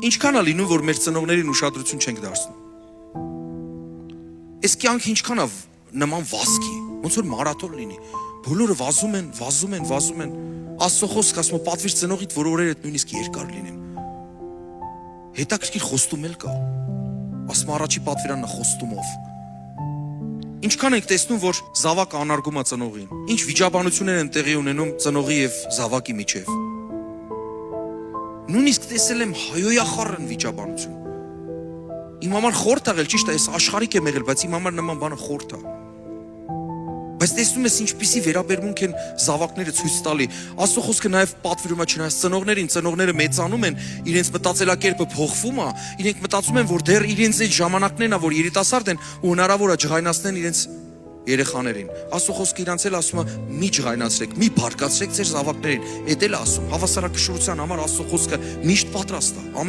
Ինչքան է լինում, որ մեր ծնողներին ուշադրություն չենք դարձնում։ Այս կյանքը ինչքան է նման վազքի, ոնց որ մարաթոն լինի։ Բոլորը վազում են։ Աստծո խոսքը ասում է պատվիր ծնողիդ, որ օրերդ նույնիսկ երկար լինեն։ Հետաքրքիր խոստում էլ կա։ Ասում առաջի պատվիրանն է խոստումով։ Ինչքան ենք տեսնում, որ զավակը անարգում է ծնողին։ Ինչ վիճաբանություններ են տեղի ունենում ծնողի եւ զավակի միջև։ Նույնիսկ տեսել եմ հայոյախառն վիճաբանություն։ Իմ համար խորտ աղել, ճիշտ է, այս աշխարհիկ եմ եղել, բայց իմ համար նման բանը խորտ է։ Բայց տեսնում ես ինչպիսի վերաբերմունք են զավակները ցույց տալի։ Աստծո խոսքը նաև պատվիրում է չնայած ծնողներին, ծնողները մեծանում են, իրենց մտածելակերպը փոխվում է, իրենք մտածում են, որ դեռ իրենց այդ ժամանակներն է, որ երիտասարդ են ու հնարավոր է ջղայնացնեն իրենց երեխաներին։ Աստծո խոսքը իրանց էլ ասում է՝ մի ջղայնացրեք, մի բարկացրեք ձեր զավակներին։ Էդ էլ ասում, հավասարակշռության համար Աստծո խոսքը միշտ պատրաստ է։